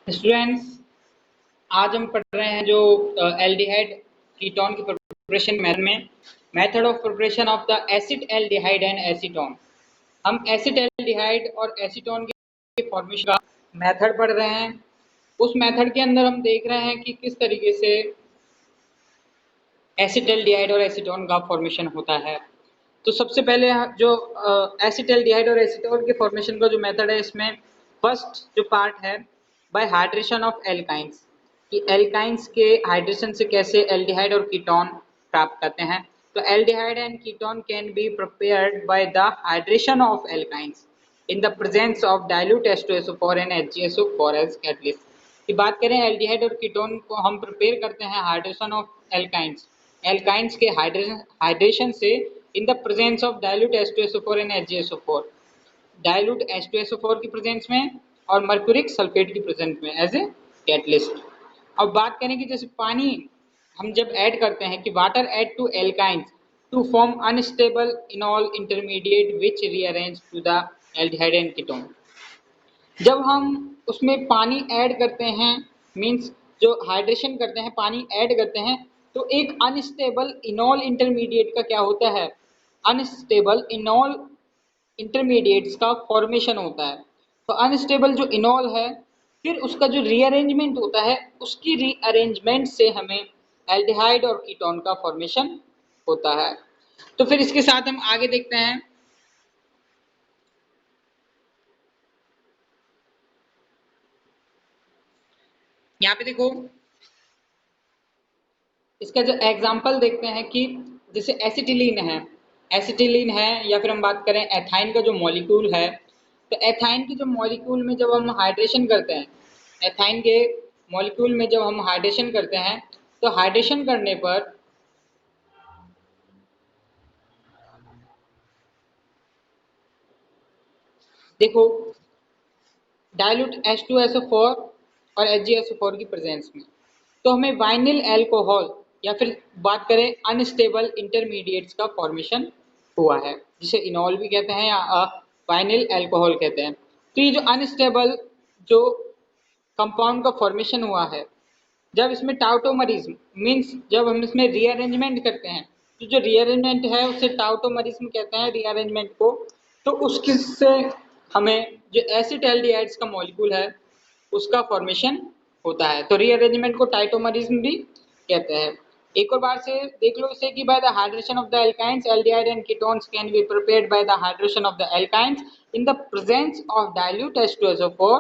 Students, आज हम पढ़ रहे हैं जो एल्डिहाइड कीटोन की preparation method of preparation of the acid aldehyde and acetone. हम एसिड एल्डिहाइड और एसीटोन के फॉर्मेशन का मेथड पढ़ रहे हैं। उस मेथड के अंदर हम देख रहे हैं कि किस तरीके से एसिड एल्डिहाइड और एसीटोन का फॉर्मेशन होता है। तो सबसे पहले जो एसिड एल्डिहाइड और एसीटोन के फॉर्मेशन का जो मेथड है, इसमें फर्स्ट जो पार्ट है बाय हाइड्रेशन ऑफ एल्काइंस, कि एल्काइंस के हाइड्रेशन से कैसे एल्डिहाइड और कीटोन प्राप्त करते हैं। तो aldehyde and ketone can be prepared by the hydration of alkynes in the presence of dilute H2SO4 and HgSO4 as catalyst. की बात करें एल्डिहाइड और कीटोन को हम प्रिपेयर करते हैं हाइड्रेशन ऑफ एल्काइंस के हाइड्रेशन से इन the presence of dilute H2SO4 and HgSO4, dilute H2SO4 की प्रेजेंस में और मर्क्यूरिक सल्फेट की प्रेजेंस में एज ए कैटलिस्ट। अब बात करें कि जैसे पानी हम जब ऐड करते हैं कि water add to alkynes to form unstable enol intermediate which rearrange to the aldehyde and ketone. जब हम उसमें पानी ऐड करते हैं, मींस जो हाइड्रेशन करते हैं, पानी ऐड करते हैं, तो एक अनस्टेबल इनॉल इंटरमीडिएट का क्या होता है, अनस्टेबल इनॉल इंटरमीडिएट्स का फॉर्मेशन होता है। तो अनस्टेबल जो इनॉल है, फिर उसका जो रीअरेंजमेंट होता है, उसकी रीअरेंजमेंट से हमें एल्डिहाइड और कीटोन का फॉर्मेशन होता है। तो फिर इसके साथ हम आगे देखते हैं। यहाँ पे देखो, इसका जो एग्जाम्पल देखते हैं कि जैसे एसिटिलीन है या फिर हम बात करें एथाइन का जो मॉलिक्यूल है। तो एथाइन के जो मॉलिक्यूल में जब हम हाइड्रेशन करते हैं, एथाइन के मॉलिक्यूल में जब हम हाइड्रेशन करते हैं, तो हाइड्रेशन करने पर देखो डाइल्यूट H2SO4 और HgSO4 की प्रेजेंस में, तो हमें वाइनिल एल्कोहल या फिर बात करें अनस्टेबल इंटरमीडिएट्स का फॉर्मेशन हुआ है, जिसे इनॉल भी कहते हैं या वाइनिल एल्कोहल कहते हैं। तो ये जो अनस्टेबल जो कंपाउंड का फॉर्मेशन हुआ है, जब इसमें टाउटोमरिज्म मींस जब हम इसमें रीअरेंजमेंट करते हैं, तो जो रीअरेंजमेंट है उसे टाउटोमरिज्म कहते हैं रीअरेंजमेंट को। तो उसके से हमें जो एसिड एल्डिहाइड्स का मॉलिक्यूल है उसका फॉर्मेशन होता है। तो रीअरेंजमेंट को टाइटोमरिज्म भी कहते हैं। एक और बार से देख लो इसे कि bye the hydration of the alkynes aldehyde and ketones can be prepared by the hydration of the alkynes in the presence of dilute H2SO4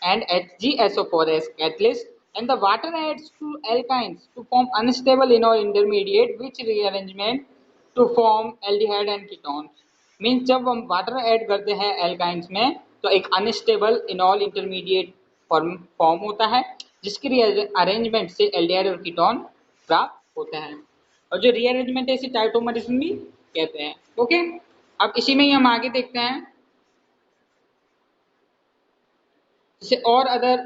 and HgSO4 as catalyst, and the water adds to alkynes to form unstable enol intermediate which rearrangement to form aldehyde and ketones। Means जब हम water add करते हैं alkynes में, तो एक unstable enol intermediate form होता है, जिसकी अरेंजमेंट से एल्डिहाइड और कीटोन प्राप्त होते हैं। और जो रीअरेंजमेंट है इसे टाइटोमरिज्म भी कहते हैं। ओके, अब इसी में ही हम आगे देखते हैं। जैसे और अदर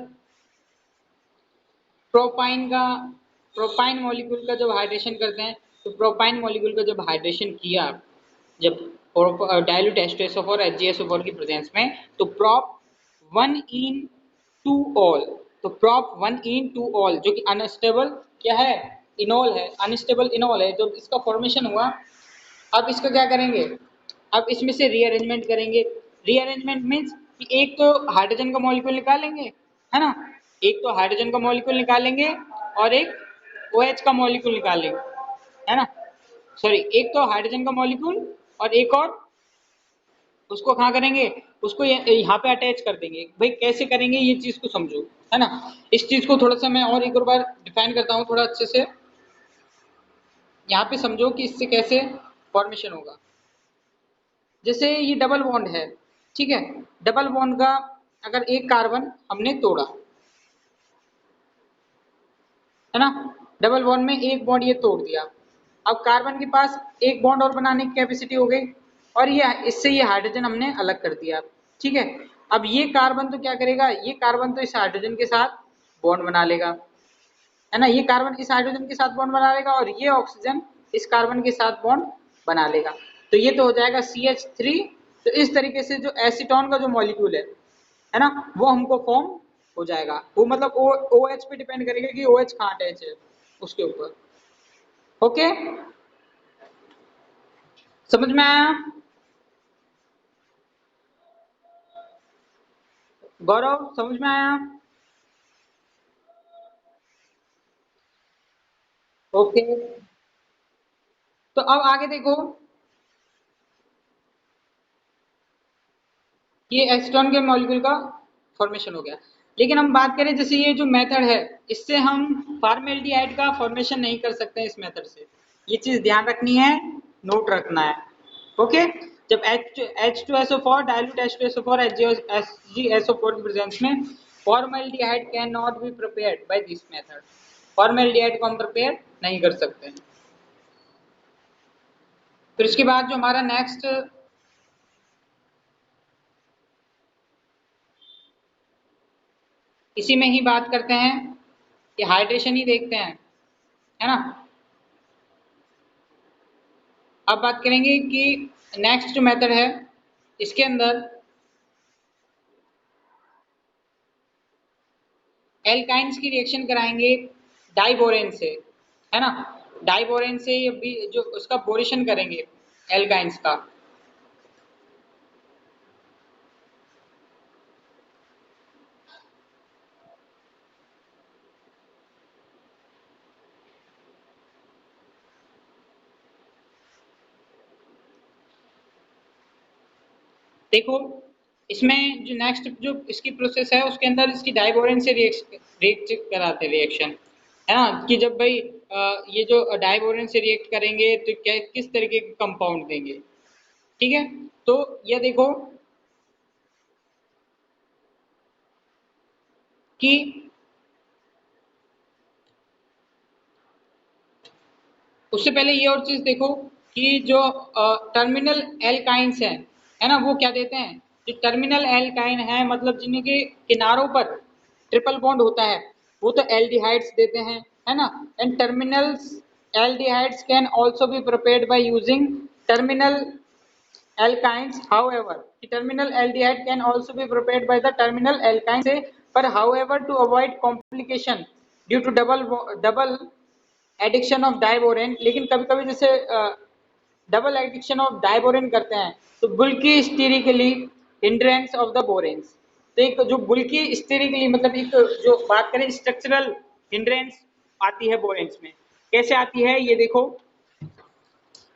प्रोपाइन मॉलिक्यूल का जब हाइड्रेशन करते हैं, तो प्रोपाइन मॉलिक्यूल का जब हाइड्रेशन किया, जब डाइल्यूट H2SO4 HgSO4 की प्रेजेंस में, तो prop 1 in 2 all, तो prop 1 in 2 all जो कि अनस्टेबल क्या है, इनॉल है, अनस्टेबल इनॉल है, जब इसका फॉर्मेशन हुआ। अब इसका क्या करेंगे, अब इसमें से रीअरेंजमेंट करेंगे। रीअरेंजमेंट मीन्स कि एक तो हाइड्रोजन का मॉलिक्यूल निकालेंगे, है ना, एक तो हाइड्रोजन का मॉलिक्यूल निकालेंगे और एक OH का मॉलिक्यूल निकालेंगे, है ना, सॉरी, एक तो हाइड्रोजन का मॉलिक्यूल और एक और, उसको कहाँ करेंगे, उसको यहाँ पे अटैच कर देंगे। भाई कैसे करेंगे ये चीज को समझो, है ना। इस चीज को थोड़ा सा मैं और एक और बार डिफाइन करता हूँ थोड़ा अच्छे से, यहाँ पे समझो कि इससे कैसे फॉर्मेशन होगा। जैसे ये डबल बॉन्ड है, ठीक है, डबल बॉन्ड का अगर एक कार्बन हमने तोड़ा, है ना, डबल बॉन्ड में एक बॉन्ड ये तोड़ दिया। अब कार्बन के पास एक बॉन्ड और बनाने की कैपेसिटी हो गई, और ये इससे ये हाइड्रोजन हमने अलग कर दिया, ठीक है। अब ये कार्बन तो क्या करेगा, ये कार्बन तो इस हाइड्रोजन के साथ बॉन्ड बना लेगा, है ना, ये कार्बन इस हाइड्रोजन के साथ बॉन्ड बना लेगा और ये ऑक्सीजन इस कार्बन के साथ बॉन्ड बना लेगा। तो ये तो हो जाएगा CH3। तो इस तरीके से जो एसीटोन का जो मॉलिक्यूल है ना, वो हमको फॉर्म हो जाएगा। वो मतलब ओ एच पे डिपेंड करेगा कि ओ एच कहाँ अटैच है उसके ऊपर। ओके, समझ में आया? गौरव समझ में आया? ओके, तो अब आगे देखो, ये एसीटोन के मॉलिक्यूल का फॉर्मेशन हो गया। लेकिन हम बात करें जैसे ये जो मेथड है, इससे हम फॉर्मेल्डिहाइड का फॉर्मेशन नहीं कर सकते हैं इस मेथड से। ये चीज ध्यान रखनी है, नोट रखना है। ओके, जब H2SO4 डाइल्यूट H2SO4 HgSO4 की प्रेजेंस में formaldehyde can not be prepared by this method. Formaldehyde को हम प्रिपेयर नहीं कर सकते हैं। फिर इसके बाद जो हमारा नेक्स्ट इसी में ही बात करते हैं कि हाइड्रेशन ही देखते हैं, है ना। अब बात करेंगे कि नेक्स्ट जो मेथड है इसके अंदर एल्काइंस की रिएक्शन कराएंगे डाइबोरेन से, है ना। डाइबोरेन से ये भी जो उसका बोरेशन करेंगे एल्काइंस का। देखो, इसमें जो नेक्स्ट जो इसकी प्रोसेस है उसके अंदर इसकी डाइबोरेन से रिएक्ट कराते हैं रिएक्शन, है ना। कि जब भाई ये जो डाइबोरेन से रिएक्ट करेंगे तो क्या किस तरीके के कंपाउंड देंगे, ठीक है। तो ये देखो कि उससे पहले ये और चीज देखो कि जो टर्मिनल एल्काइंस है ना, वो क्या देते हैं। जो टर्मिनल एल्काइन है मतलब जिनके किनारों पर ट्रिपल बॉन्ड होता है वो तो एल्डिहाइड्स देते हैं, है ना। And terminals aldehydes can also be prepared by using terminal alkynes. However, the terminal aldehyde can also be prepared by the terminal alkyne से, पर however to avoid complication due to double addiction of diborane. लेकिन कभी कभी जैसे double addiction of diborane करते हैं तो बुल्की स्टीरिकली hindrance of the बोरेन्स। तो एक जो बुल्की स्टीरिकली मतलब एक जो बात करें स्ट्रक्चरल हिंड्रेंस आती है बोरेन्स में, कैसे आती है ये देखो,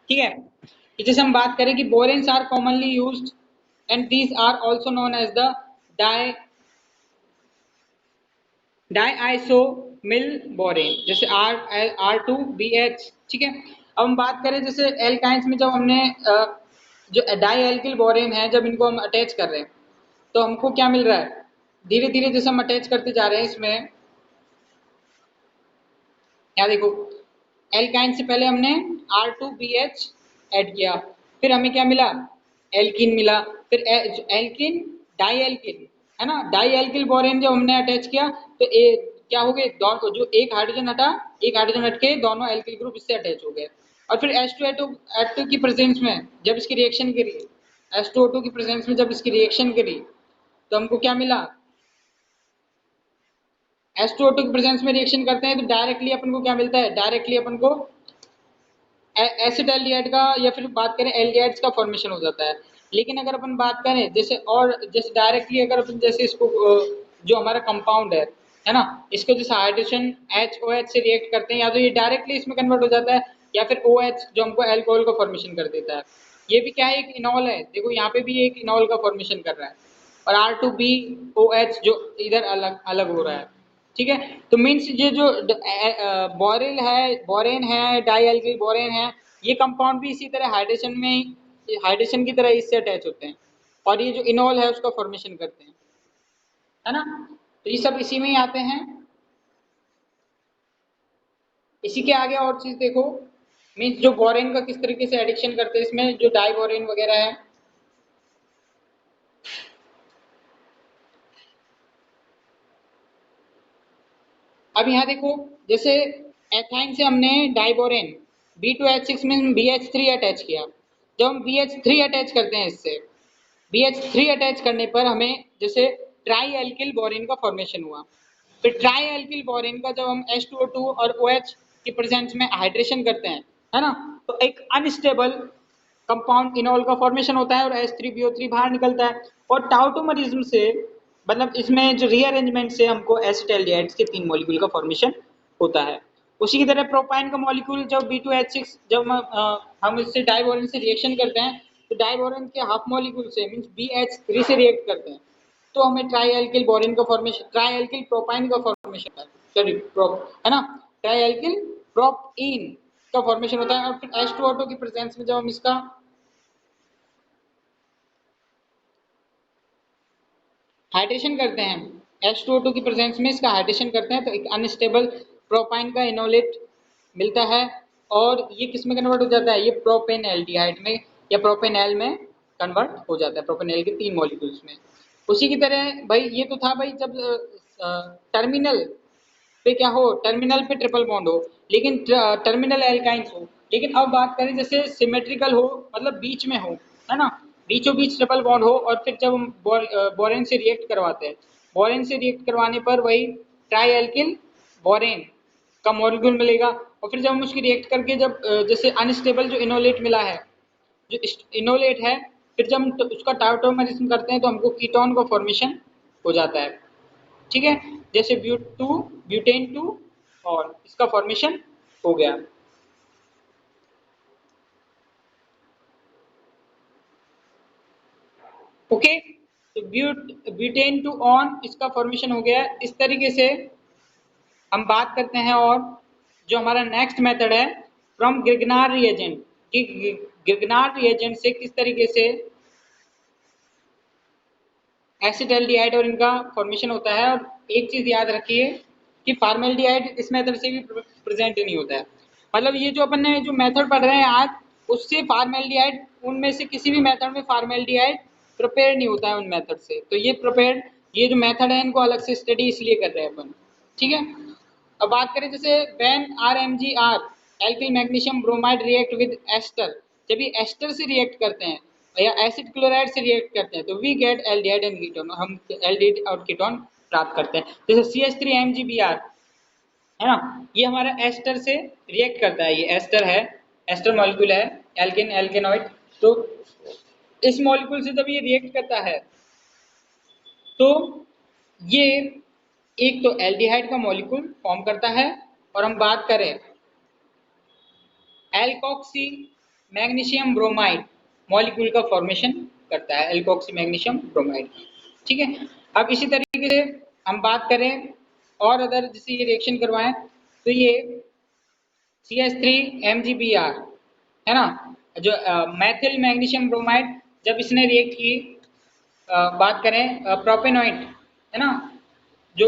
ठीक है। जैसे हम बात करें कि boranes are commonly used and these are also known as the di diisoamyl borane, जैसे R2BH, ठीक है। अब हम बात करें जैसे एल्काइंस में जब हमने जो डाईएल्किल बोरेन है जब इनको हम अटैच कर रहे हैं तो हमको क्या मिल रहा है, धीरे धीरे जैसे हम अटैच करते जा रहे हैं इसमें, यहाँ देखो एल्काइन से पहले हमने R2BH ऐड किया, फिर हमें क्या मिला, एल्किन मिला, फिर एल्किन डाईएल्किन, है ना। डाईएल्किल बोरेन जब हमने अटैच किया तो क्या हो गए, दोनों जो एक हाइड्रोजन हटा, एक हाइड्रोजन हट के दोनों एल्किल ग्रुप इससे अटैच हो गए। और फिर H2O2 की प्रेजेंस में जब इसकी रिएक्शन करी, H2O2 की प्रेजेंस में जब इसकी रिएक्शन करी तो हमको क्या मिला, H2O2 की प्रेजेंस में रिएक्शन करते हैं तो डायरेक्टली अपन को क्या मिलता है, डायरेक्टली अपन को एसिटाल्डिहाइड का या फिर बात करें एल्डिहाइड्स का फॉर्मेशन हो जाता है। लेकिन अगर अपन बात करें जैसे और जैसे डायरेक्टली अगर अपन जैसे इसको जो हमारा कंपाउंड है ना, इसको जैसे हाइड्रोजन HOH से रिएक्ट करते हैं या तो ये डायरेक्टली इसमें कन्वर्ट हो जाता है या फिर OH जो हमको एल्कोहल का फॉर्मेशन कर देता है। ये भी क्या है, एक इनॉल है, देखो यहाँ पे भी एक इनॉल का फॉर्मेशन कर रहा है और R2BOH जो इधर अलग अलग हो रहा है, ठीक है। तो मीन्स ये जो बोरिल है, बोरेन है, डाईएल्किल बोरेन है, ये कंपाउंड भी इसी तरह हाइड्रेशन में हाइड्रेशन की तरह इससे अटैच होते हैं और ये जो इनॉल है उसका फॉर्मेशन करते हैं, है ना। तो ये सब इसी में ही आते हैं। इसी के आगे और चीज देखो, मीन्स जो बोरेन का किस तरीके से एडिक्शन करते हैं इसमें जो डाई बोरेन वगैरह है। अब यहाँ देखो जैसे एथाइन से हमने डाइबोरेन B2H6 में BH3 अटैच किया, जब हम BH3 अटैच करते हैं इससे BH3 अटैच करने पर हमें जैसे ट्राई एल्किल बोरेन का फॉर्मेशन हुआ। फिर ट्राई एल्किल बोरेन का जब हम H2O2 और OH की प्रेजेंस में हाइड्रेशन करते हैं, है ना, तो एक अनस्टेबल कंपाउंड इनॉल का फॉर्मेशन होता है और H3BO3 बाहर निकलता है। और टाउटोमरिज्म से मतलब इसमें जो रीअरेंजमेंट से हमको एसिटाल्डिहाइड्स के 3 मॉलिक्यूल का फॉर्मेशन होता है। उसी की तरह प्रोपाइन का मॉलिक्यूल जब B2H6 जब हम इससे डाइबोरेन से रिएक्शन करते हैं तो डाइबोरेन के हाफ मॉलिक्यूल से मींस BH3 से रिएक्ट करते हैं तो हमें ट्राई एल्किल बोरेन का फॉर्मेशन, ट्राई एल्किल प्रोपाइन का फॉर्मेशन, सॉरी प्रोप, है ना, ट्राई एल्किल प्रोपीन का फॉर्मेशन होता है। और फिर H2O2 की प्रेजेंस में जब हम इसका हाइड्रेशन करते हैं, H2O2 की प्रेजेंस में इसका हाइड्रेशन करते हैं तो एक अनस्टेबल प्रोपाइन का इनोलेट मिलता है और ये किस में कन्वर्ट हो जाता है, ये प्रोपेनएल्डिहाइड में या प्रोपेनॉल में कन्वर्ट हो जाता है, प्रोपेनॉल के 3 मॉलिक्यूल्स में। उसी की तरह भाई ये तो था भाई जब टर्मिनल पे क्या हो, टर्मिनल पे ट्रिपल बॉन्ड हो, लेकिन टर्मिनल एल्काइंस हो। लेकिन अब बात करें जैसे सिमेट्रिकल हो, मतलब बीच में हो, है ना, बीचों बीच ट्रिपल बॉन्ड हो और फिर जब हम बोरेन से रिएक्ट करवाते हैं, बोरेन से रिएक्ट करवाने पर वही ट्राई एल्किल बोरेन का मॉलिक्यूल मिलेगा। और फिर जब हम उसकी रिएक्ट करके जब जैसे अनस्टेबल जो इनोलेट मिला है, जो इनोलेट है, फिर जब हम उसका टाउटोमरिज्म करते हैं तो हमको कीटोन का फॉर्मेशन हो जाता है। ठीक है, जैसे ब्यूटेन 2 और इसका फॉर्मेशन हो गया। ओके, तो ब्यूटेन 2 ऑन इसका फॉर्मेशन हो गया। इस तरीके से हम बात करते हैं। और जो हमारा नेक्स्ट मेथड है फ्रॉम गिगनार रिएजेंट, कि गिगनार रिएजेंट से किस तरीके से एसिटाल्डिहाइड और इनका फॉर्मेशन होता है। और एक चीज याद रखिए कि फॉर्मेल्डिहाइड इस मेथड से भी प्रेजेंट नहीं होता है। मतलब ये जो अपन ने जो मेथड पढ़ रहे हैं आज, उससे फॉर्मेल्डिहाइड उनमें से किसी भी मेथड में फॉर्मेल्डिहाइड प्रिपेयर नहीं होता है उन मेथड से। तो ये प्रिपेयर, ये जो मेथड है इनको अलग से स्टडी इसलिए कर रहे हैं अपन। ठीक है, अब बात करें जैसे when RMgR alkyl magnesium bromide react with ester, जब ये एस्टर से रिएक्ट करते हैं या एसिड क्लोराइड से रिएक्ट करते हैं तो we get aldehyde and ketone, हम एल्डिहाइड और कीटोन प्राप्त करते हैं। जैसे CH3MgBr है ना, ये हमारा एस्टर से रिएक्ट करता है, ये एस्टर है, एस्टर मॉलिक्यूल है, एल्केन एल्केनॉइड। तो इस मॉलिक्यूल से जब ये रिएक्ट करता है तो ये एक तो एल्डिहाइड का मॉलिक्यूल फॉर्म करता है। और हम बात करें एल्कोक्सी मैग्नीशियम ब्रोमाइड मॉलिक्यूल का फॉर्मेशन करता है, एल्कोक्सी मैग्नीशियम ब्रोमाइड। ठीक है, अब इसी तरीके से हम बात करें और अदर जैसे ये रिएक्शन करवाएं तो ये CH3MgBr है ना, जो मैथिल मैग्नीशियम ब्रोमाइड जब इसने रिएक्ट की, बात करें प्रोपेनॉइड है ना, जो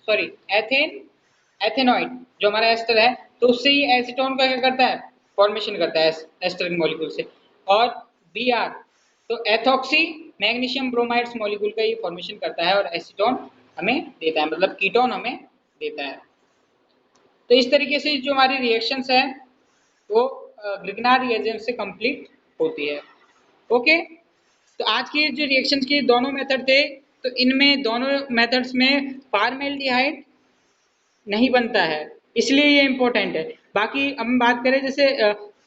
सॉरी एथेनॉइड जो हमारा एस्टर है, तो उससे ये एसीटोन का क्या करता है, फॉर्मेशन करता है एस्टर मॉलिक्यूल से। और Br तो एथॉक्सी मैग्नीशियम ब्रोमाइड्स मॉलिक्यूल का ये फॉर्मेशन करता है और एसीटोन हमें देता है, मतलब कीटोन हमें देता है। तो इस तरीके से जो हमारी रिएक्शंस है वो ग्रिग्नार रिएजेंट से कंप्लीट होती है। ओके, तो आज के जो रिएक्शंस के दोनों मेथड थे, तो इनमें दोनों मेथड्स में फॉर्मेल्डिहाइड नहीं बनता है, इसलिए ये इम्पोर्टेंट है। बाकी हम बात करें जैसे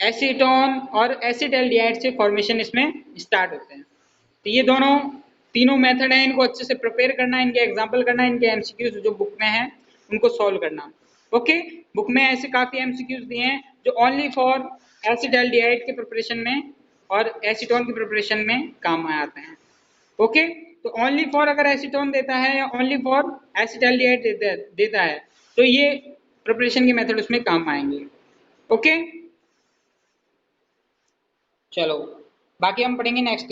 एसीटोन और एसिटाल्डिहाइड से फॉर्मेशन इसमें स्टार्ट होते हैं। तो ये दोनों तीनों मेथड हैं, इनको अच्छे से प्रिपेयर करना, इनके एग्जाम्पल करना, इनके एमसीक्यूज जो बुक में हैं उनको सॉल्व करना। ओके, बुक में ऐसे काफ़ी एमसीक्यूज दिए हैं जो ओनली फॉर एसिटाल्डिहाइड के प्रिपरेशन में और एसीटोन की प्रिपरेशन में काम में आते हैं। ओके, तो ओनली फॉर अगर एसीटोन देता है या ओनली फॉर एसिटाल्डिहाइड देता है तो ये प्रिपरेशन के मेथड उसमें काम आएंगे। ओके, चलो बाकी हम पढ़ेंगे नेक्स्ट।